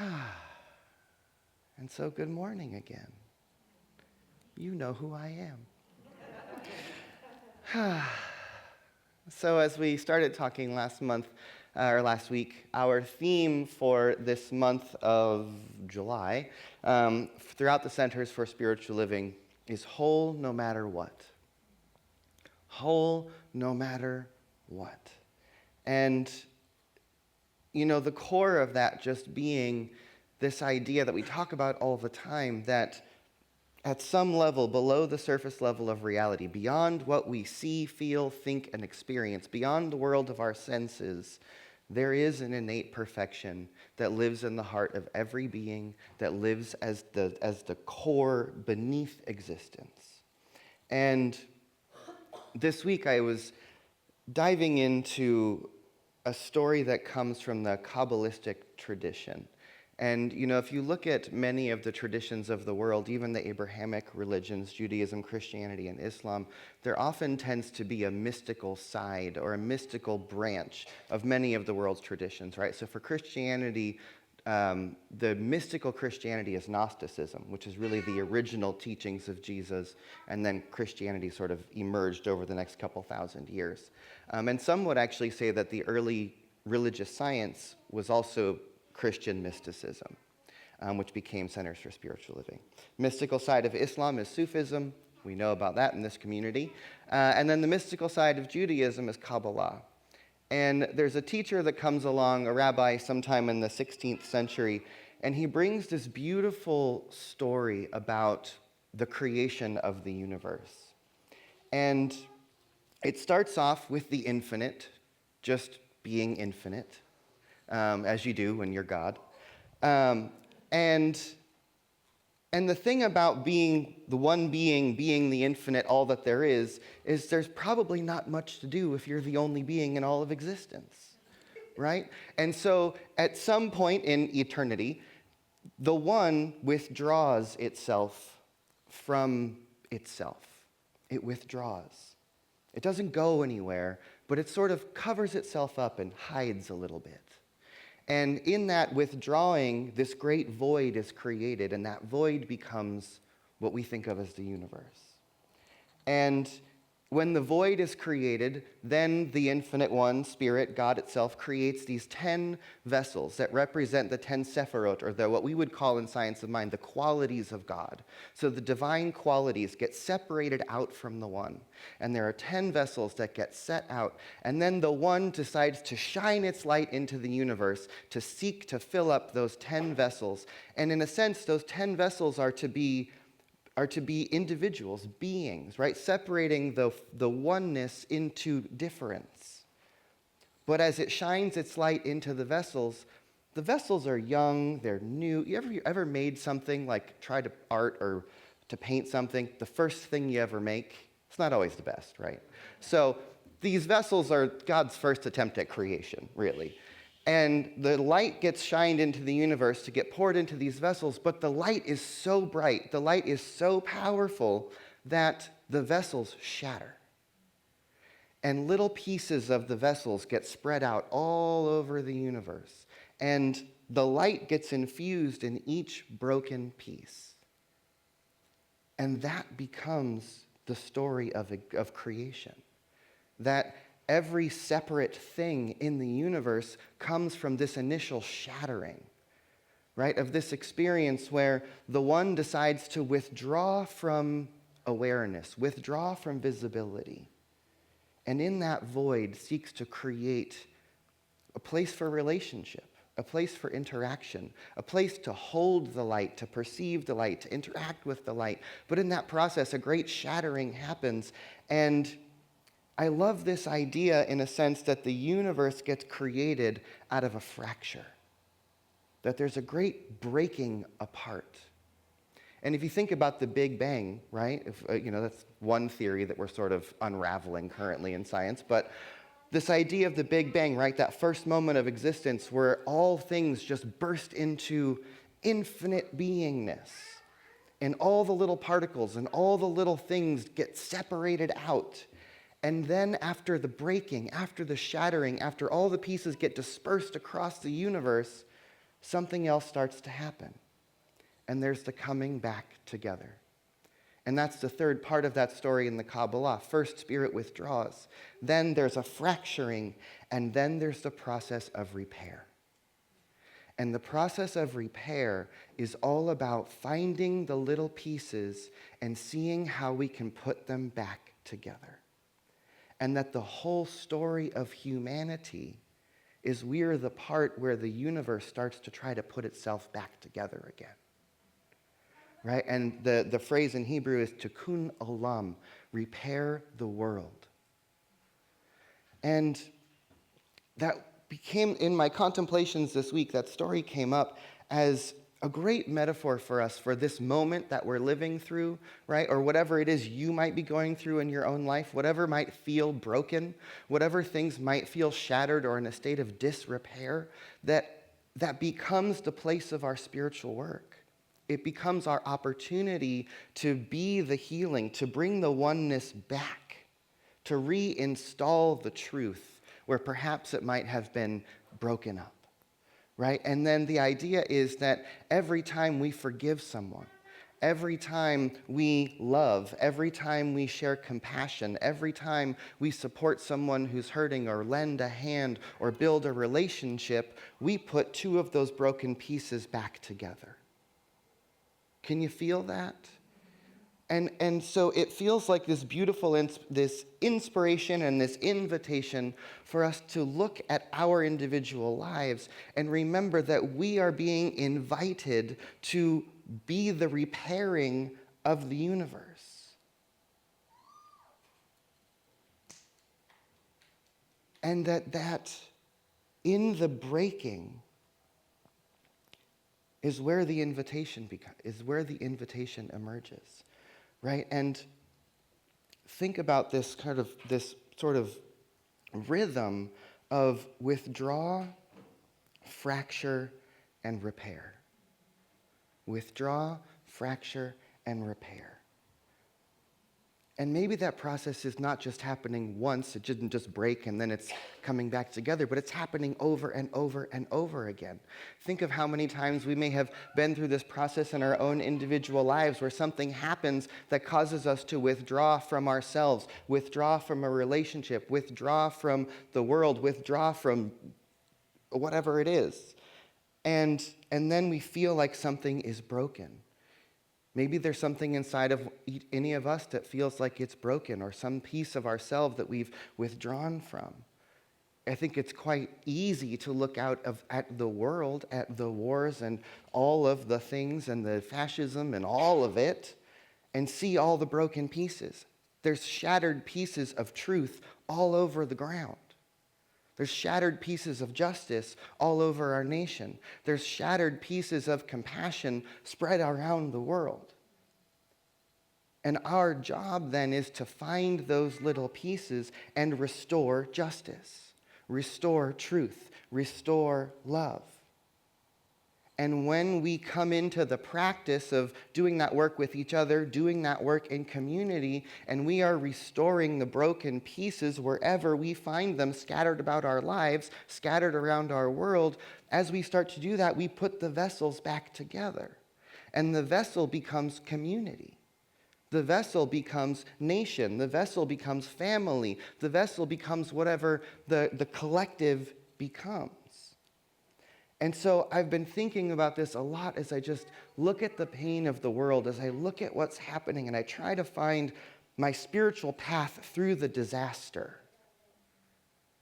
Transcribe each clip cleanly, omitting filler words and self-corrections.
And so good morning again. You know who I am. So as we started talking last week, our theme for this month of July, throughout the Centers for Spiritual Living, is whole no matter what. Whole no matter what. And, the core of that just being this idea that we talk about all the time, that at some level, below the surface level of reality, beyond what we see, feel, think, and experience, beyond the world of our senses, there is an innate perfection that lives in the heart of every being, that lives as the core beneath existence. And this week I was diving into a story that comes from the Kabbalistic tradition. And, if you look at many of the traditions of the world, even the Abrahamic religions, Judaism, Christianity, and Islam, there often tends to be a mystical side or a mystical branch of many of the world's traditions, right? So for Christianity, the mystical Christianity is Gnosticism, which is really the original teachings of Jesus, and then Christianity sort of emerged over the next couple thousand years. And some would actually say that the early religious science was also Christian mysticism, which became Centers for Spiritual Living. Mystical side of Islam is Sufism. We know about that in this community. And then the mystical side of Judaism is Kabbalah. And there's a teacher that comes along, a rabbi sometime in the 16th century, and he brings this beautiful story about the creation of the universe. And it starts off with the infinite, just being infinite. As you do when you're God. And the thing about being the one being the infinite, all that there is there's probably not much to do if you're the only being in all of existence, right? And so at some point in eternity, the one withdraws itself from itself. It withdraws. It doesn't go anywhere, but it sort of covers itself up and hides a little bit. And in that withdrawing, this great void is created, and that void becomes what we think of as the universe. And when the void is created, then the infinite one, Spirit, God itself, creates these 10 vessels that represent the 10 sephirot, or what we would call in science of mind, the qualities of God. So the divine qualities get separated out from the one. And there are 10 vessels that get set out. And then the one decides to shine its light into the universe to seek to fill up those 10 vessels. And in a sense, those 10 vessels are to be individuals, beings, right? Separating the oneness into difference. But as it shines its light into the vessels are young, they're new. You ever made something, like try to art or to paint something? The first thing you ever make, it's not always the best, right? So these vessels are God's first attempt at creation, really. And the light gets shined into the universe to get poured into these vessels, but the light is so bright, the light is so powerful that the vessels shatter. And little pieces of the vessels get spread out all over the universe. And the light gets infused in each broken piece. And that becomes the story of creation. That every separate thing in the universe comes from this initial shattering, right? Of this experience where the one decides to withdraw from awareness, withdraw from visibility, and in that void seeks to create a place for relationship, a place for interaction, a place to hold the light, to perceive the light, to interact with the light. But in that process, a great shattering happens. And I love this idea in a sense that the universe gets created out of a fracture, that there's a great breaking apart. And if you think about the Big Bang, right, that's one theory that we're sort of unraveling currently in science, but this idea of the Big Bang, right, that first moment of existence where all things just burst into infinite beingness, and all the little particles and all the little things get separated out. And then after the breaking, after the shattering, after all the pieces get dispersed across the universe, something else starts to happen. And there's the coming back together. And that's the third part of that story in the Kabbalah. First, spirit withdraws. Then there's a fracturing. And then there's the process of repair. And the process of repair is all about finding the little pieces and seeing how we can put them back together. And that the whole story of humanity is we're the part where the universe starts to try to put itself back together again. Right? And the phrase in Hebrew is tikkun olam, repair the world. And that became, in my contemplations this week, that story came up as a great metaphor for us for this moment that we're living through, right? Or whatever it is you might be going through in your own life, whatever might feel broken, whatever things might feel shattered or in a state of disrepair, that becomes the place of our spiritual work. It becomes our opportunity to be the healing, to bring the oneness back, to reinstall the truth where perhaps it might have been broken up, right? And then the idea is that every time we forgive someone, every time we love, every time we share compassion, every time we support someone who's hurting or lend a hand or build a relationship, we put two of those broken pieces back together. Can you feel that? And so it feels like this beautiful this inspiration and this invitation for us to look at our individual lives and remember that we are being invited to be the repairing of the universe. And that in the breaking is where the invitation emerges. Right? And think about this sort of rhythm of withdraw, fracture, and repair. Withdraw, fracture, and repair. And maybe that process is not just happening once, it didn't just break and then it's coming back together, but it's happening over and over and over again. Think of how many times we may have been through this process in our own individual lives where something happens that causes us to withdraw from ourselves, withdraw from a relationship, withdraw from the world, withdraw from whatever it is. And then we feel like something is broken. Maybe there's something inside of any of us that feels like it's broken or some piece of ourselves that we've withdrawn from. I think it's quite easy to look out at the world, at the wars and all of the things and the fascism and all of it and see all the broken pieces. There's shattered pieces of truth all over the ground. There's shattered pieces of justice all over our nation. There's shattered pieces of compassion spread around the world. And our job then is to find those little pieces and restore justice, restore truth, restore love. And when we come into the practice of doing that work with each other, doing that work in community, and we are restoring the broken pieces wherever we find them scattered about our lives, scattered around our world, as we start to do that, we put the vessels back together. And the vessel becomes community. The vessel becomes nation. The vessel becomes family. The vessel becomes whatever the collective becomes. And so I've been thinking about this a lot as I just look at the pain of the world, as I look at what's happening, and I try to find my spiritual path through the disaster,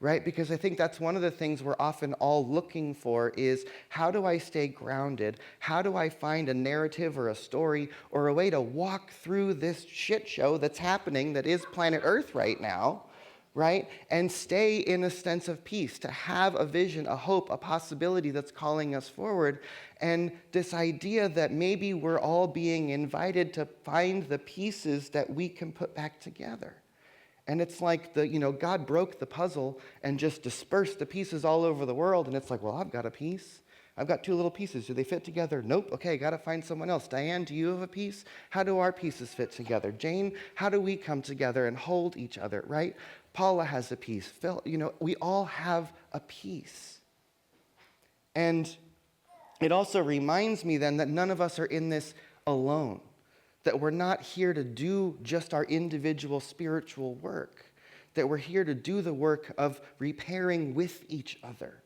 right? Because I think that's one of the things we're often all looking for is, how do I stay grounded? How do I find a narrative or a story or a way to walk through this shit show that's happening that is planet Earth right now, right? And stay in a sense of peace, to have a vision, a hope, a possibility that's calling us forward. And this idea that maybe we're all being invited to find the pieces that we can put back together. And it's like God broke the puzzle and just dispersed the pieces all over the world. And it's like, well, I've got a piece. I've got two little pieces. Do they fit together? Nope. Okay, got to find someone else. Diane, do you have a piece? How do our pieces fit together? Jane, how do we come together and hold each other, right? Paula has a piece. Phil, we all have a piece. And it also reminds me then that none of us are in this alone, that we're not here to do just our individual spiritual work, that we're here to do the work of repairing with each other,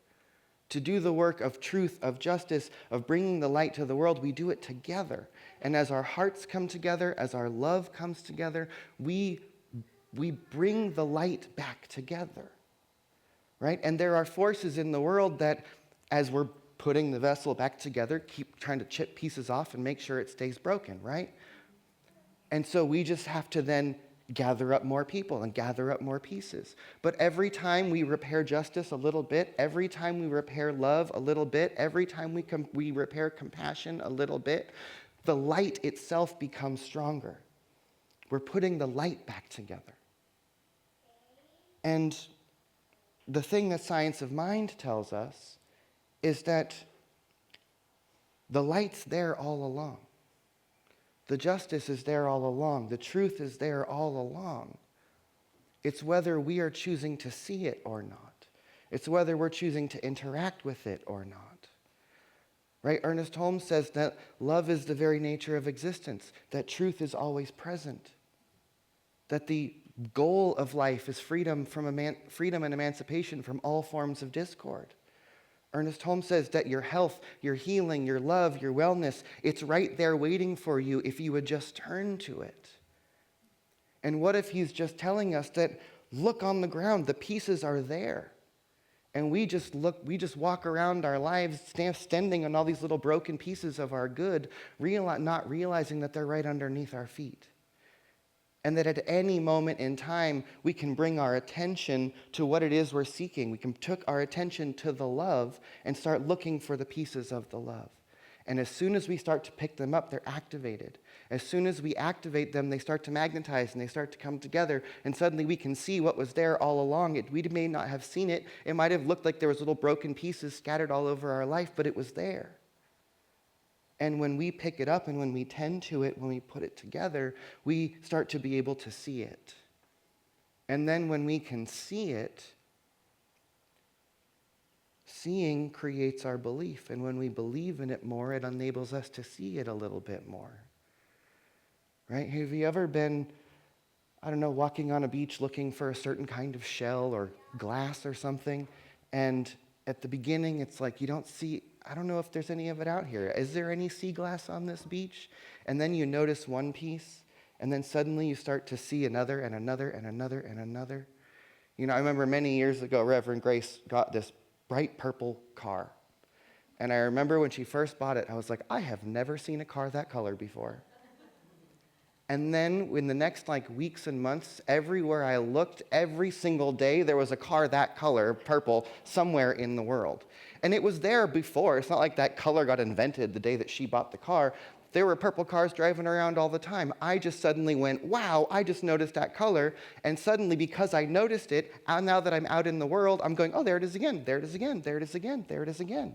to do the work of truth, of justice, of bringing the light to the world. We do it together. And as our hearts come together, as our love comes together, we bring the light back together, right? And there are forces in the world that, as we're putting the vessel back together, keep trying to chip pieces off and make sure it stays broken, right? And so we just have to then gather up more people and gather up more pieces. But every time we repair justice a little bit, every time we repair love a little bit, every time we repair compassion a little bit, the light itself becomes stronger. We're putting the light back together. And the thing that science of mind tells us is that the light's there all along. The justice is there all along. The truth is there all along. It's whether we are choosing to see it or not. It's whether we're choosing to interact with it or not. Right? Ernest Holmes says that love is the very nature of existence, that truth is always present, that the goal of life is freedom and emancipation from all forms of discord. Ernest Holmes says that your health, your healing, your love, your wellness, it's right there waiting for you if you would just turn to it. And what if he's just telling us that, look on the ground, the pieces are there. And we just walk around our lives standing on all these little broken pieces of our good, not realizing that they're right underneath our feet. And that at any moment in time, we can bring our attention to what it is we're seeking. We can took our attention to the love and start looking for the pieces of the love. And as soon as we start to pick them up, they're activated. As soon as we activate them, they start to magnetize and they start to come together. And suddenly we can see what was there all along. We may not have seen it. It might have looked like there was little broken pieces scattered all over our life, but it was there. And when we pick it up and when we tend to it, when we put it together, we start to be able to see it. And then when we can see it, seeing creates our belief. And when we believe in it more, it enables us to see it a little bit more. Right? Have you ever been, walking on a beach looking for a certain kind of shell or glass or something? And at the beginning, it's like you don't see, I don't know if there's any of it out here. Is there any sea glass on this beach? And then you notice one piece, and then suddenly you start to see another and another and another and another. I remember many years ago, Reverend Grace got this bright purple car. And I remember when she first bought it, I was like, I have never seen a car that color before. And then in the next weeks and months, everywhere I looked, every single day, there was a car that color, purple, somewhere in the world. And it was there before. It's not like that color got invented the day that she bought the car. There were purple cars driving around all the time. I just suddenly went, wow, I just noticed that color. And suddenly, because I noticed it, now that I'm out in the world, I'm going, oh, there it is again, there it is again, there it is again, there it is again.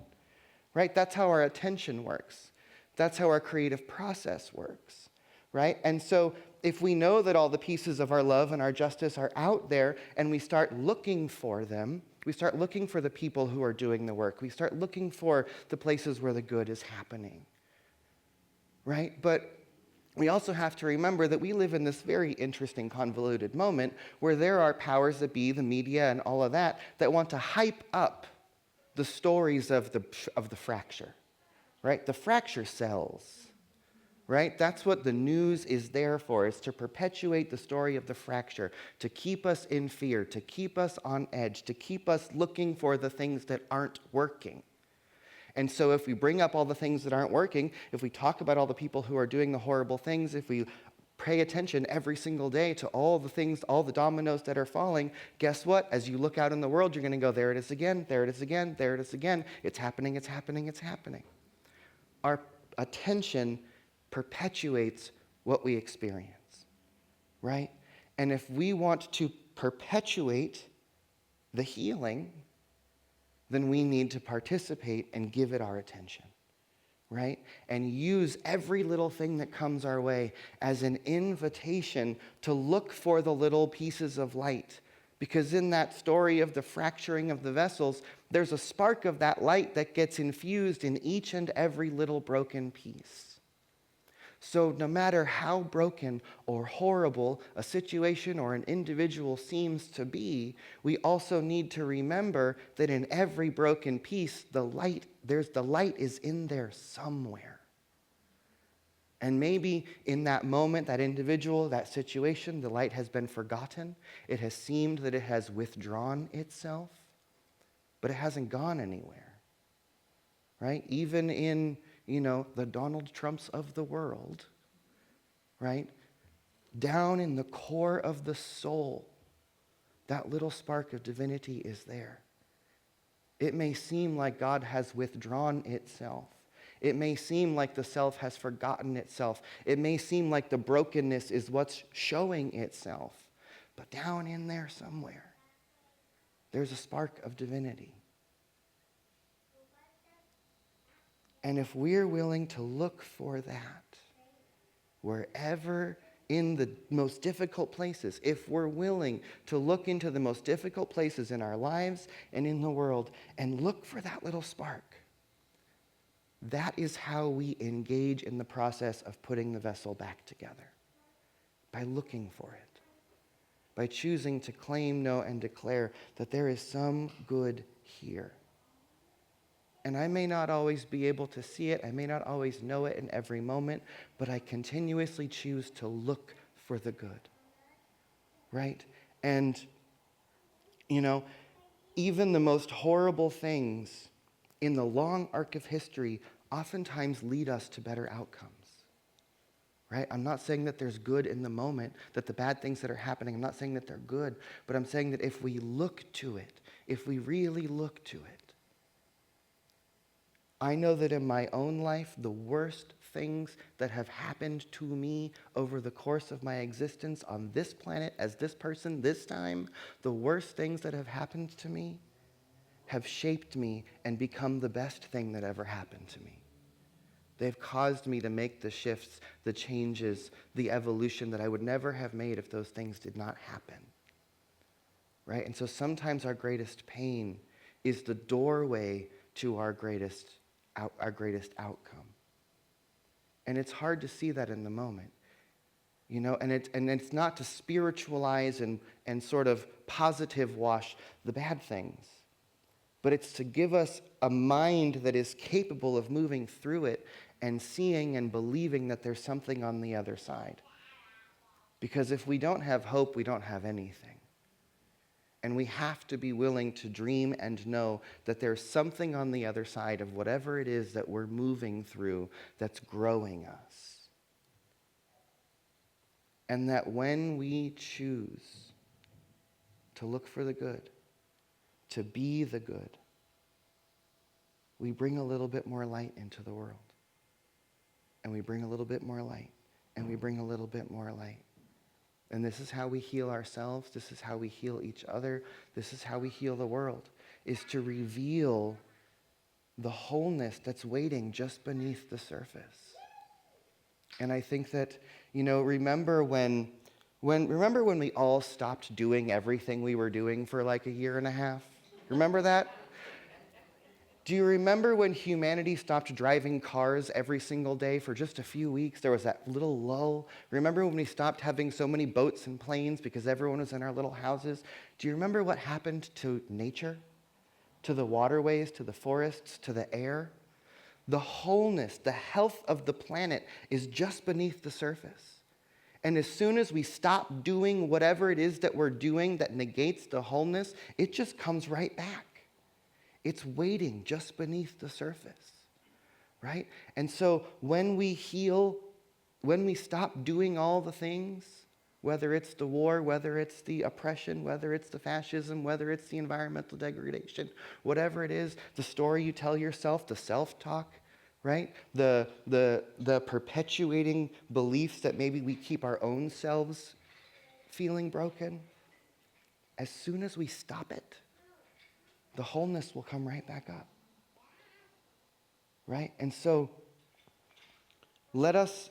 Right? That's how our attention works. That's how our creative process works. Right? And so if we know that all the pieces of our love and our justice are out there and we start looking for them, we start looking for the people who are doing the work. We start looking for the places where the good is happening. Right? But we also have to remember that we live in this very interesting, convoluted moment where there are powers that be, the media and all of that want to hype up the stories of the fracture. Right? The fracture sells. Right? That's what the news is there for, is to perpetuate the story of the fracture, to keep us in fear, to keep us on edge, to keep us looking for the things that aren't working. And so if we bring up all the things that aren't working, if we talk about all the people who are doing the horrible things, if we pay attention every single day to all the things, all the dominoes that are falling, guess what? As you look out in the world, you're going to go, there it is again, there it is again, there it is again. It's happening, it's happening, it's happening. Our attention perpetuates what we experience, right? And if we want to perpetuate the healing, then we need to participate and give it our attention, right? And use every little thing that comes our way as an invitation to look for the little pieces of light Because in that story of the fracturing of the vessels, there's a spark of that light that gets infused in each and every little broken piece. So no matter how broken or horrible a situation or an individual seems to be, we also need to remember that in every broken piece, the light is in there somewhere. And maybe in that moment, that individual, that situation, the light has been forgotten. It has seemed that it has withdrawn itself, but it hasn't gone anywhere, right? Even in, the Donald Trumps of the world, right? Down in the core of the soul, that little spark of divinity is there. It may seem like God has withdrawn itself. It may seem like the self has forgotten itself. It may seem like the brokenness is what's showing itself. But down in there somewhere, there's a spark of divinity. And if we're willing to look for that, wherever in the most difficult places, if we're willing to look into the most difficult places in our lives and in the world and look for that little spark, that is how we engage in the process of putting the vessel back together. By looking for it. By choosing to claim, know, and declare that there is some good here. And I may not always be able to see it. I may not always know it in every moment. But I continuously choose to look for the good. Right? And, even the most horrible things in the long arc of history oftentimes lead us to better outcomes, right? I'm not saying that there's good in the moment, that the bad things that are happening, I'm not saying that they're good, but I'm saying that if we look to it, if we really look to it, I know that in my own life, the worst things that have happened to me over the course of my existence on this planet as this person, this time, the worst things that have happened to me have shaped me and become the best thing that ever happened to me. They've caused me to make the shifts, the changes, the evolution that I would never have made if those things did not happen. Right? And so sometimes our greatest pain is the doorway to our greatest outcome. And it's hard to see that in the moment. And it's not to spiritualize and sort of positive wash the bad things. But it's to give us a mind that is capable of moving through it and seeing and believing that there's something on the other side. Because if we don't have hope, we don't have anything. And we have to be willing to dream and know that there's something on the other side of whatever it is that we're moving through that's growing us. And that when we choose to look for the good, to be the good, we bring a little bit more light into the world. And we bring a little bit more light. And we bring a little bit more light. And this is how we heal ourselves. This is how we heal each other. This is how we heal the world, is to reveal the wholeness that's waiting just beneath the surface. And I think that, remember when we all stopped doing everything we were doing for like a year and a half? Remember that? Do you remember when humanity stopped driving cars every single day for just a few weeks? There was that little lull. Remember when we stopped having so many boats and planes because everyone was in our little houses? Do you remember what happened to nature? To the waterways, to the forests, to the air? The wholeness, the health of the planet is just beneath the surface. And as soon as we stop doing whatever it is that we're doing that negates the wholeness, it just comes right back. It's waiting just beneath the surface, right? And so when we heal, when we stop doing all the things, whether it's the war, whether it's the oppression, whether it's the fascism, whether it's the environmental degradation, whatever it is, the story you tell yourself, the self-talk, right? The perpetuating beliefs that maybe we keep our own selves feeling broken, as soon as we stop it, the wholeness will come right back up. Right? And so let us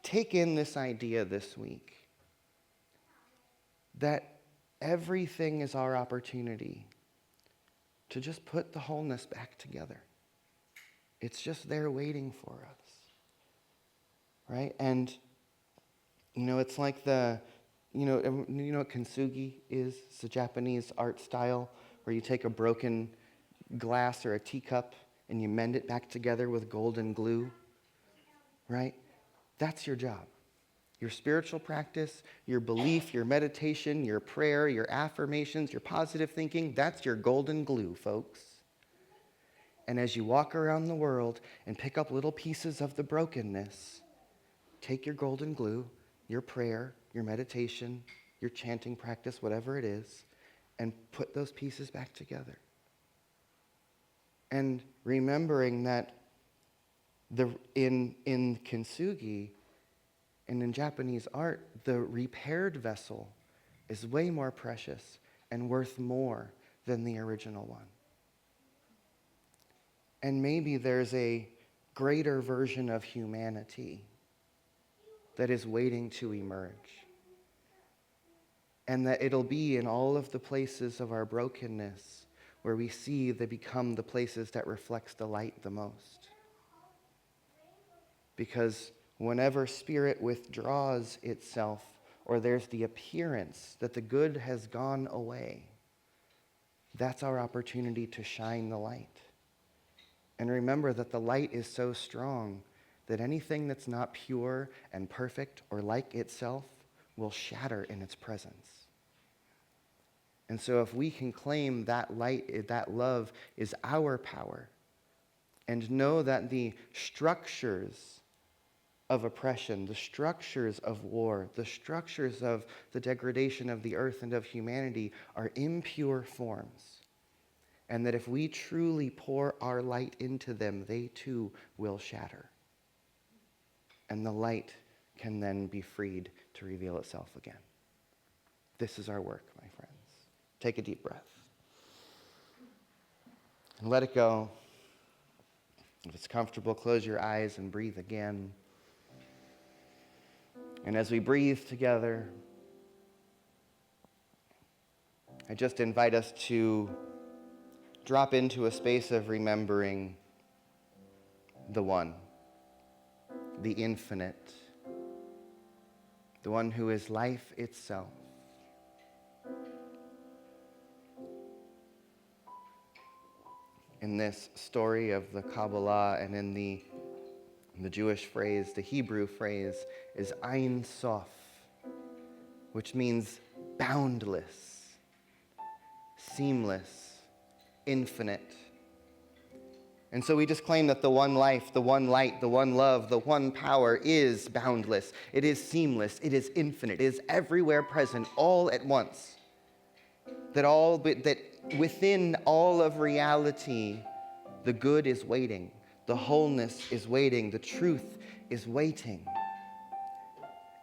take in this idea this week that everything is our opportunity to just put the wholeness back together. It's just there waiting for us, right? And, it's like you know what kintsugi is? It's a Japanese art style where you take a broken glass or a teacup and you mend it back together with golden glue, right? That's your job. Your spiritual practice, your belief, your meditation, your prayer, your affirmations, your positive thinking, that's your golden glue, folks. And as you walk around the world and pick up little pieces of the brokenness, take your golden glue, your prayer, your meditation, your chanting practice, whatever it is, and put those pieces back together. And remembering that in kintsugi and in Japanese art, the repaired vessel is way more precious and worth more than the original one. And maybe there's a greater version of humanity that is waiting to emerge. And that it'll be in all of the places of our brokenness where we see they become the places that reflects the light the most. Because whenever spirit withdraws itself, or there's the appearance that the good has gone away, that's our opportunity to shine the light. And remember that the light is so strong that anything that's not pure and perfect or like itself will shatter in its presence. And so if we can claim that light, that love is our power, and know that the structures of oppression, the structures of war, the structures of the degradation of the earth and of humanity are impure forms, and that if we truly pour our light into them, they too will shatter. And the light can then be freed to reveal itself again. This is our work, my friends. Take a deep breath. And let it go. If it's comfortable, close your eyes and breathe again. And as we breathe together, I just invite us to drop into a space of remembering the One, the infinite, the one who is life itself. In this story of the Kabbalah and in the Jewish phrase, the Hebrew phrase is Ein Sof, which means boundless, seamless, infinite. And so we just claim that the one life, the one light, the one love, the one power is boundless. It is seamless. It is infinite. It is everywhere present, all at once. That within all of reality, the good is waiting. The wholeness is waiting. The truth is waiting.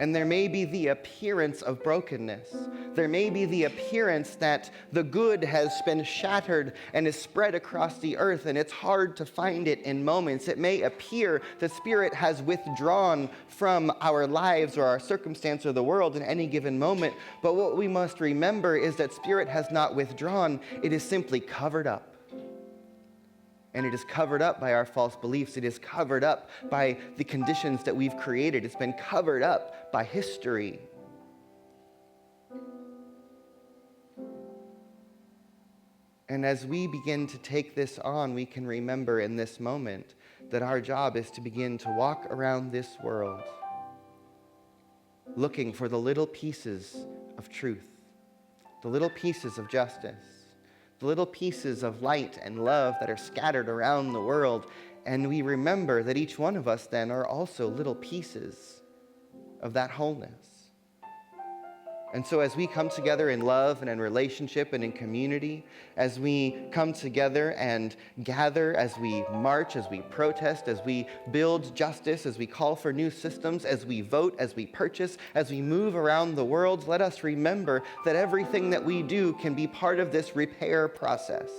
And there may be the appearance of brokenness. There may be the appearance that the good has been shattered and is spread across the earth, and it's hard to find it in moments. It may appear that spirit has withdrawn from our lives or our circumstance or the world in any given moment. But what we must remember is that spirit has not withdrawn. It is simply covered up. And it is covered up by our false beliefs. It is covered up by the conditions that we've created. It's been covered up by history. And as we begin to take this on, we can remember in this moment that our job is to begin to walk around this world looking for the little pieces of truth, the little pieces of justice, the little pieces of light and love that are scattered around the world. And we remember that each one of us then are also little pieces of that wholeness. And so as we come together in love and in relationship and in community, as we come together and gather, as we march, as we protest, as we build justice, as we call for new systems, as we vote, as we purchase, as we move around the world, let us remember that everything that we do can be part of this repair process.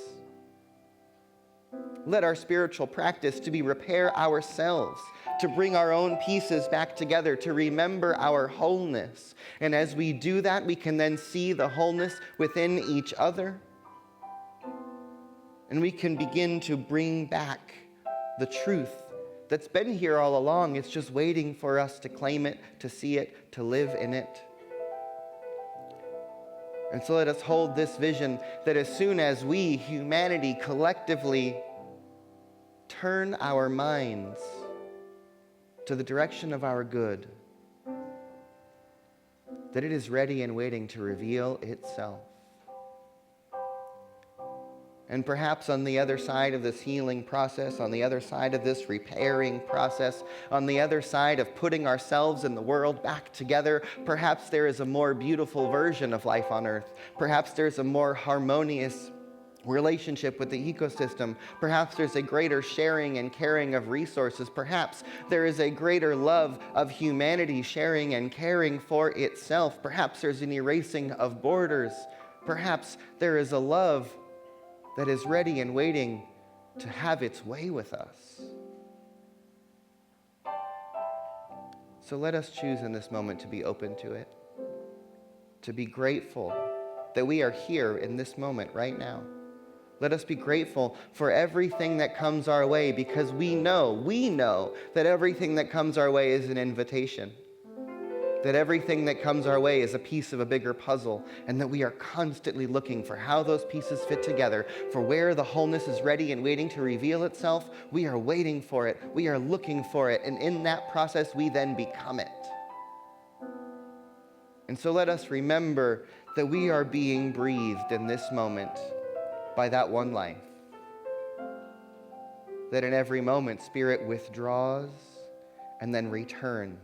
Let our spiritual practice to be repair ourselves, to bring our own pieces back together, to remember our wholeness. And as we do that, we can then see the wholeness within each other. And we can begin to bring back the truth that's been here all along. It's just waiting for us to claim it, to see it, to live in it. And so let us hold this vision that as soon as we, humanity, collectively turn our minds to the direction of our good, that it is ready and waiting to reveal itself. And perhaps on the other side of this healing process, on the other side of this repairing process, on the other side of putting ourselves and the world back together, perhaps there is a more beautiful version of life on earth. Perhaps there's a more harmonious relationship with the ecosystem. Perhaps there's a greater sharing and caring of resources. Perhaps there is a greater love of humanity sharing and caring for itself. Perhaps there's an erasing of borders. Perhaps there is a love that is ready and waiting to have its way with us. So let us choose in this moment to be open to it, to be grateful that we are here in this moment right now. Let us be grateful for everything that comes our way, because we know that everything that comes our way is an invitation. That everything that comes our way is a piece of a bigger puzzle, and that we are constantly looking for how those pieces fit together, for where the wholeness is ready and waiting to reveal itself. We are waiting for it. We are looking for it. And in that process, we then become it. And so let us remember that we are being breathed in this moment by that one life. That in every moment, Spirit withdraws and then returns.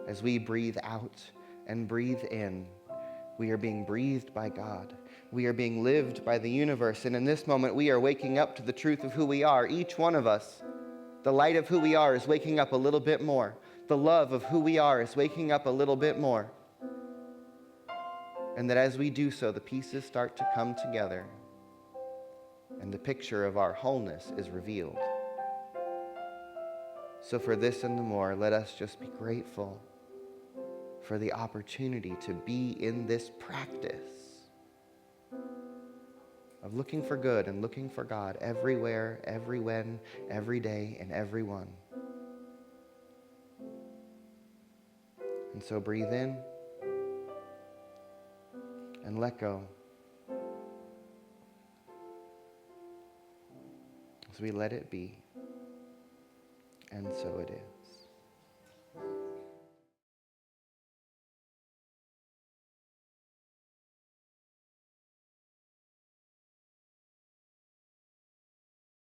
As we breathe out and breathe in, we are being breathed by God. We are being lived by the universe. And in this moment, we are waking up to the truth of who we are. Each one of us, the light of who we are is waking up a little bit more. The love of who we are is waking up a little bit more. And that as we do so, the pieces start to come together, and the picture of our wholeness is revealed. So for this and the more, let us just be grateful for the opportunity to be in this practice of looking for good and looking for God everywhere, every when, every day, and everyone. And so breathe in and let go as we let it be. And so it is.